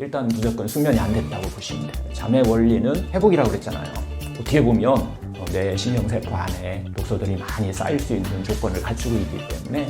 일단 무조건 숙면이 안 됐다고 보시면 돼요. 잠의 원리는 회복이라고 그랬잖아요. 어떻게 보면 뇌 신경세포 안에 독소들이 많이 쌓일 수 있는 조건을 갖추고 있기 때문에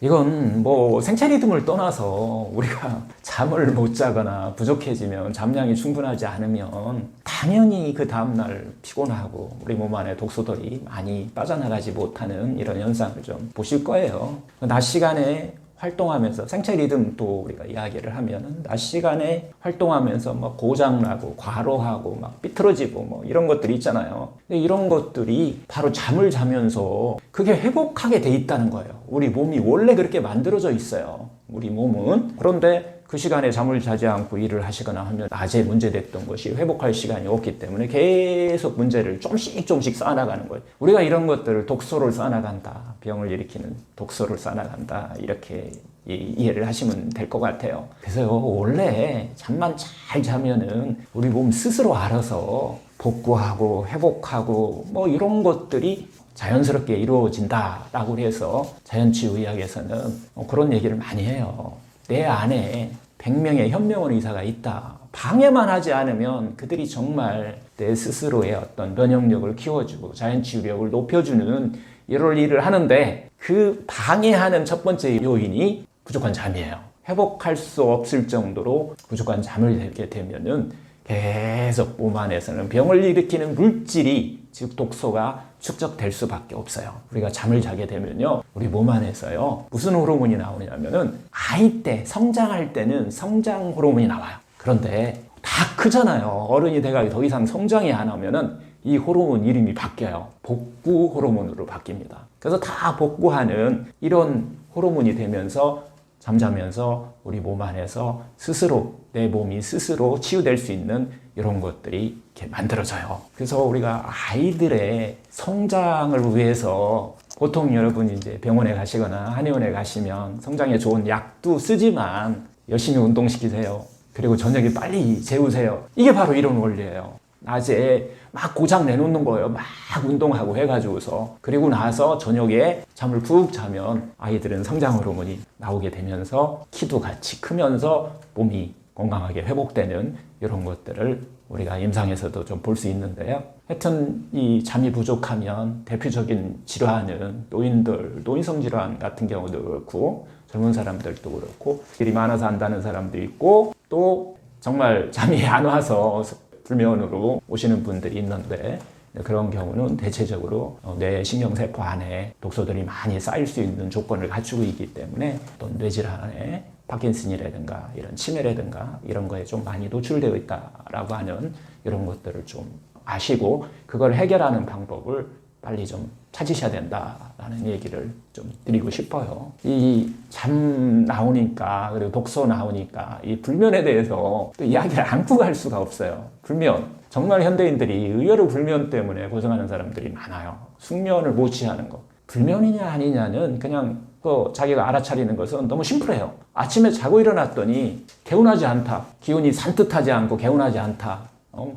이건 뭐 생체 리듬을 떠나서 우리가 잠을 못 자거나 부족해지면 잠량이 충분하지 않으면 당연히 그 다음날 피곤하고 우리 몸 안에 독소들이 많이 빠져나가지 못하는 이런 현상을 좀 보실 거예요. 낮 시간에 활동하면서 생체 리듬 또 우리가 이야기를 하면은 낮 시간에 활동하면서 막 고장나고 과로하고 막 삐뚤어지고 뭐 이런 것들이 있잖아요. 근데 이런 것들이 바로 잠을 자면서 그게 회복하게 돼 있다는 거예요. 우리 몸이 원래 그렇게 만들어져 있어요. 우리 몸은. 그런데 그 시간에 잠을 자지 않고 일을 하시거나 하면 낮에 문제됐던 것이 회복할 시간이 없기 때문에 계속 문제를 조금씩 쌓아나가는 거예요. 우리가 이런 것들을 독소를 쌓아나간다. 병을 일으키는 독소를 쌓아나간다. 이렇게 이해를 하시면 될 것 같아요. 그래서 원래 잠만 잘 자면은 우리 몸 스스로 알아서 복구하고 회복하고 뭐 이런 것들이 자연스럽게 이루어진다라고 해서 자연치유의학에서는 그런 얘기를 많이 해요. 내 안에 100명의 현명한 의사가 있다. 방해만 하지 않으면 그들이 정말 내 스스로의 어떤 면역력을 키워주고 자연치유력을 높여주는 이런 일을 하는데 그 방해하는 첫 번째 요인이 부족한 잠이에요. 회복할 수 없을 정도로 부족한 잠을 자게 되면은 계속 몸 안에서는 병을 일으키는 물질이 즉 독소가 축적될 수밖에 없어요. 우리가 잠을 자게 되면요, 우리 몸 안에서요 무슨 호르몬이 나오냐면은 아이 때 성장할 때는 성장 호르몬이 나와요. 그런데 다 크잖아요. 어른이 돼가지고 더 이상 성장이 안 하면은 이 호르몬 이름이 바뀌어요. 복구 호르몬으로 바뀝니다. 그래서 다 복구하는 이런 호르몬이 되면서 잠자면서 우리 몸 안에서 스스로 내 몸이 스스로 치유될 수 있는 이런 것들이 이렇게 만들어져요. 그래서 우리가 아이들의 성장을 위해서 보통 여러분이 이제 병원에 가시거나 한의원에 가시면 성장에 좋은 약도 쓰지만 열심히 운동시키세요. 그리고 저녁에 빨리 재우세요. 이게 바로 이런 원리예요. 낮에 막 고장 내놓는 거예요. 막 운동하고 해가지고서. 그리고 나서 저녁에 잠을 푹 자면 아이들은 성장 호르몬이 나오게 되면서 키도 같이 크면서 몸이 건강하게 회복되는 이런 것들을 우리가 임상에서도 좀 볼 수 있는데요. 하여튼 이 잠이 부족하면 대표적인 질환은 노인성 질환 같은 경우도 그렇고 젊은 사람들도 그렇고 일이 많아서 안다는 사람도 있고 또 정말 잠이 안 와서 불면으로 오시는 분들이 있는데 그런 경우는 대체적으로 뇌 신경세포 안에 독소들이 많이 쌓일 수 있는 조건을 갖추고 있기 때문에 어떤 뇌질환에 파킨슨이라든가 이런 치매라든가 이런 거에 좀 많이 노출되어 있다라고 하는 이런 것들을 좀 아시고 그걸 해결하는 방법을 빨리 좀 찾으셔야 된다라는 얘기를 좀 드리고 싶어요. 이 잠 나오니까 그리고 독소 나오니까 이 불면에 대해서 또 이야기를 안고 갈 수가 없어요. 불면 정말 현대인들이 의외로 불면 때문에 고생하는 사람들이 많아요. 숙면을 못 취하는 거. 불면이냐 아니냐는 그냥 자기가 알아차리는 것은 너무 심플해요. 아침에 자고 일어났더니 개운하지 않다. 기운이 산뜻하지 않고 개운하지 않다.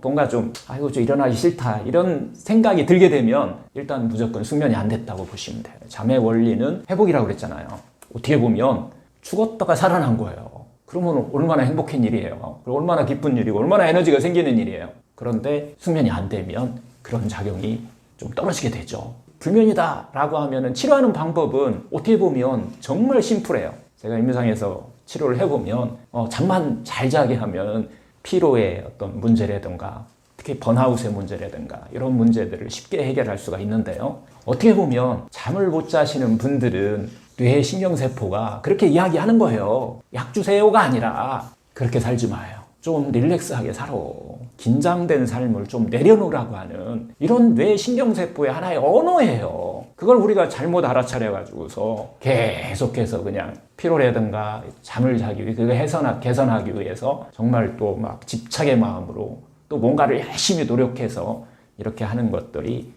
뭔가 좀 일어나기 싫다 이런 생각이 들게 되면 일단 무조건 숙면이 안 됐다고 보시면 돼요. 잠의 원리는 회복이라고 그랬잖아요. 어떻게 보면 죽었다가 살아난 거예요. 그러면 얼마나 행복한 일이에요. 얼마나 기쁜 일이고 얼마나 에너지가 생기는 일이에요. 그런데 숙면이 안 되면 그런 작용이 좀 떨어지게 되죠. 불면이다 라고 하면 치료하는 방법은 어떻게 보면 정말 심플해요. 제가 임상에서 치료를 해보면 잠만 잘 자게 하면 피로의 어떤 문제라든가 특히 번아웃의 문제라든가 이런 문제들을 쉽게 해결할 수가 있는데요. 어떻게 보면 잠을 못 자시는 분들은 뇌 신경세포가 그렇게 이야기하는 거예요. 약 주세요가 아니라 그렇게 살지 마요. 좀 릴렉스하게 살아. 긴장된 삶을 좀 내려놓으라고 하는 이런 뇌 신경세포의 하나의 언어예요. 그걸 우리가 잘못 알아차려가지고서 계속해서 그냥 피로라든가 잠을 자기 위해 그거 개선하기 위해서 정말 또 막 집착의 마음으로 또 뭔가를 열심히 노력해서 이렇게 하는 것들이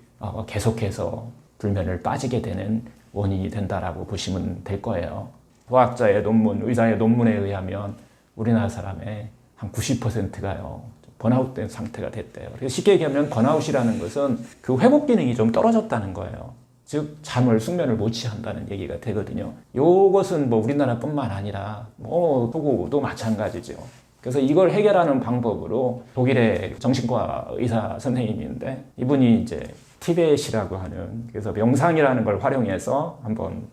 계속해서 불면을 빠지게 되는 원인이 된다라고 보시면 될 거예요. 과학자의 논문, 의사의 논문에 의하면 우리나라 사람의 한 90%가요. 번아웃된 상태가 됐대요. 그래서 쉽게 얘기하면 번아웃이라는 것은 그 회복 기능이 좀 떨어졌다는 거예요. 즉 잠을 숙면을 못 취한다는 얘기가 되거든요. 이것은 뭐 우리나라뿐만 아니라 뭐 togo도 마찬가지죠. 그래서 이걸 해결하는 방법으로 독일의 정신과 의사 선생님인데 이분이 이제 티벳이라고 하는 그래서 명상이라는 걸 활용해서 한번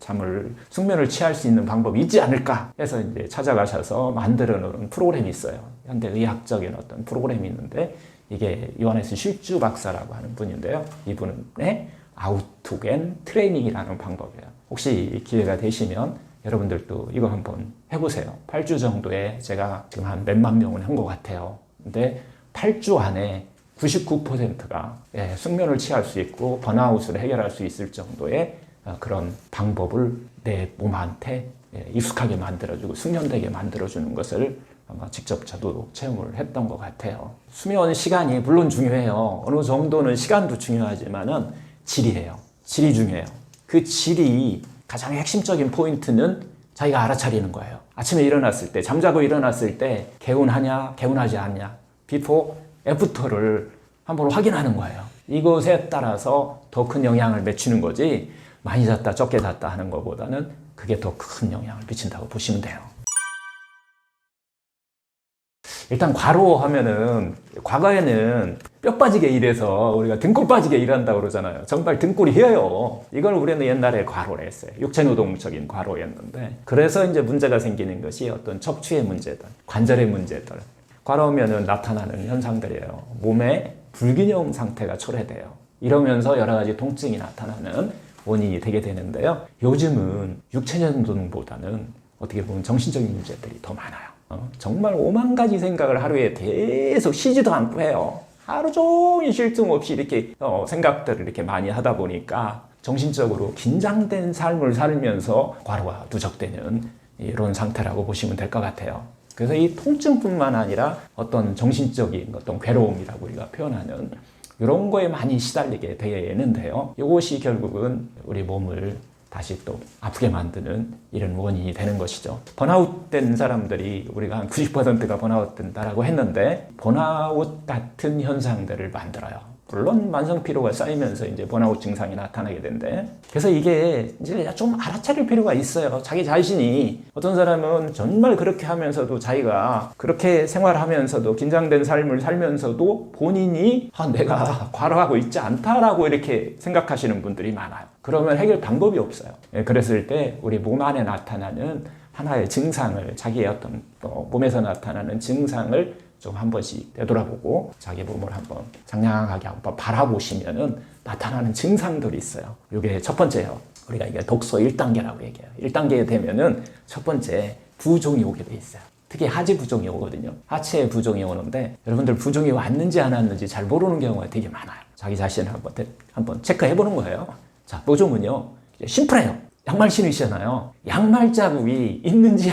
숙면을 취할 수 있는 방법이 있지 않을까 해서 이제 찾아가셔서 만들어 놓은 프로그램이 있어요. 현대 의학적인 어떤 프로그램이 있는데 이게 요하네스 슐츠 박사라고 하는 분인데요. 이분의 아우투겐 트레이닝이라는 방법이에요. 혹시 기회가 되시면 여러분들도 이거 한번 해보세요. 8주 정도에 제가 지금 한 몇만 명을 한 것 같아요. 근데 8주 안에 99%가 숙면을 취할 수 있고 번아웃을 해결할 수 있을 정도의 그런 방법을 내 몸한테 익숙하게 만들어주고 숙면되게 만들어주는 것을 아마 직접 저도 체험을 했던 것 같아요. 수면 시간이 물론 중요해요. 어느 정도는 시간도 중요하지만은 질이에요. 질이 중요해요. 그 질이 가장 핵심적인 포인트는 자기가 알아차리는 거예요. 아침에 일어났을 때, 잠자고 일어났을 때 개운하냐, 개운하지 않냐, 비포, 애프터를 한번 확인하는 거예요. 이것에 따라서 더 큰 영향을 미치는 거지 많이 잤다, 적게 잤다 하는 것보다는 그게 더 큰 영향을 미친다고 보시면 돼요. 일단 과로하면은 과거에는 뼈 빠지게 일해서 우리가 등골 빠지게 일한다고 그러잖아요. 정말 등골이 휘어요. 이걸 우리는 옛날에 과로를 했어요. 육체노동적인 과로였는데 그래서 이제 문제가 생기는 것이 어떤 척추의 문제들, 관절의 문제들. 과로하면은 나타나는 현상들이에요. 몸에 불균형 상태가 초래돼요. 이러면서 여러 가지 통증이 나타나는 원인이 되게 되는데요. 요즘은 육체노동보다는 어떻게 보면 정신적인 문제들이 더 많아요. 정말 5만 가지 생각을 하루에 계속 쉬지도 않고 해요. 하루 종일 쉴 틈 없이 이렇게 생각들을 이렇게 많이 하다 보니까 정신적으로 긴장된 삶을 살면서 과로가 누적되는 이런 상태라고 보시면 될 것 같아요. 그래서 이 통증뿐만 아니라 어떤 정신적인 어떤 괴로움이라고 우리가 표현하는 이런 거에 많이 시달리게 되는데요. 이것이 결국은 우리 몸을 다시 또 아프게 만드는 이런 원인이 되는 것이죠. 번아웃된 사람들이 우리가 한 90%가 번아웃 된다라고 했는데 번아웃 같은 현상들을 만들어요. 물론 만성 피로가 쌓이면서 이제 번아웃 증상이 나타나게 된대. 그래서 이게 이제 좀 알아차릴 필요가 있어요. 자기 자신이 어떤 사람은 정말 그렇게 하면서도 자기가 그렇게 생활하면서도 긴장된 삶을 살면서도 본인이 내가 과로하고 있지 않다라고 이렇게 생각하시는 분들이 많아요. 그러면 해결 방법이 없어요. 그랬을 때 우리 몸 안에 나타나는 하나의 증상을 자기의 어떤 몸에서 나타나는 증상을 좀 한 번씩 되돌아보고 자기 몸을 한번 장량하게 한번 바라보시면은 나타나는 증상들이 있어요. 이게 첫 번째요. 우리가 이게 독소 1단계라고 얘기해요. 1단계에 되면은 첫 번째 부종이 오게 돼 있어요. 특히 하지 부종이 오거든요. 하체에 부종이 오는데 여러분들 부종이 왔는지 안 왔는지 잘 모르는 경우가 되게 많아요. 자기 자신을 한번 체크해 보는 거예요. 자, 부종은요. 심플해요. 양말 신으시잖아요. 양말 자국이 있는지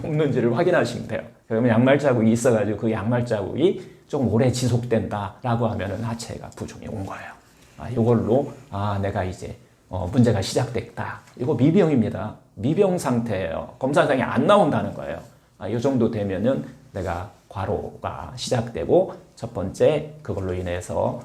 없는지를 확인하시면 돼요. 그러면 양말 자국이 있어가지고 그 양말 자국이 좀 오래 지속된다라고 하면은 하체가 부종이 온 거예요. 이걸로 내가 이제 문제가 시작됐다. 이거 미병입니다. 미병 상태예요. 검사상에 안 나온다는 거예요. 이 정도 되면은 내가 과로가 시작되고 첫 번째 그걸로 인해서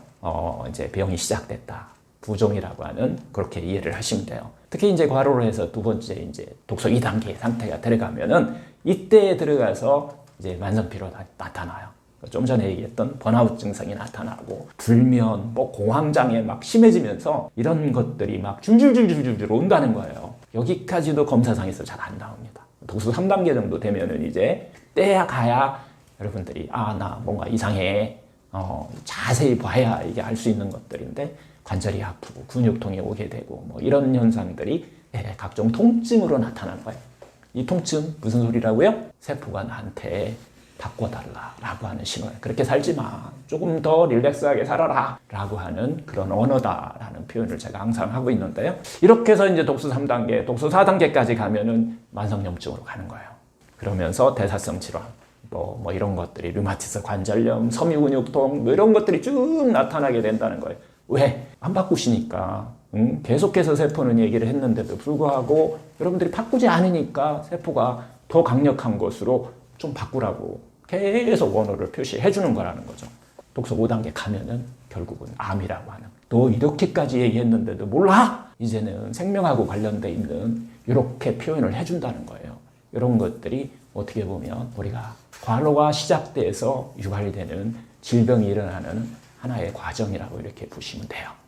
이제 병이 시작됐다. 부종이라고 하는 그렇게 이해를 하시면 돼요. 특히 이제 과로를 해서 두 번째 이제 독소 2단계 상태가 들어가면은 이때 들어가서 이제 만성 피로가 나타나요. 좀 전에 얘기했던 번아웃 증상이 나타나고 불면, 공황장애 막 심해지면서 이런 것들이 막 줄줄줄줄줄 온다는 거예요. 여기까지도 검사상에서 잘 안 나옵니다. 독소 3단계 정도 되면은 이제 때야 가야 여러분들이 나 뭔가 이상해. 자세히 봐야 이게 알 수 있는 것들인데 관절이 아프고 근육통이 오게 되고 이런 현상들이 각종 통증으로 나타나는 거예요. 이 통증 무슨 소리라고요? 세포가 나한테 바꿔달라라고 하는 신호예요. 그렇게 살지 마. 조금 더 릴렉스하게 살아라 라고 하는 그런 언어다라는 표현을 제가 항상 하고 있는데요. 이렇게 해서 이제 독소 3단계, 독소 4단계까지 가면은 만성염증으로 가는 거예요. 그러면서 대사성 질환, 이런 것들이 류마티스 관절염, 섬유근육통 이런 것들이 쭉 나타나게 된다는 거예요. 왜? 안 바꾸시니까. 계속해서 세포는 얘기를 했는데도 불구하고 여러분들이 바꾸지 않으니까 세포가 더 강력한 것으로 좀 바꾸라고 계속 원호를 표시해 주는 거라는 거죠. 독소 5단계 가면은 결국은 암이라고 하는 너 이렇게까지 얘기했는데도 몰라? 이제는 생명하고 관련돼 있는 이렇게 표현을 해준다는 거예요. 이런 것들이 어떻게 보면 우리가 과로가 시작돼서 유발되는 질병이 일어나는 하나의 과정이라고 이렇게 보시면 돼요.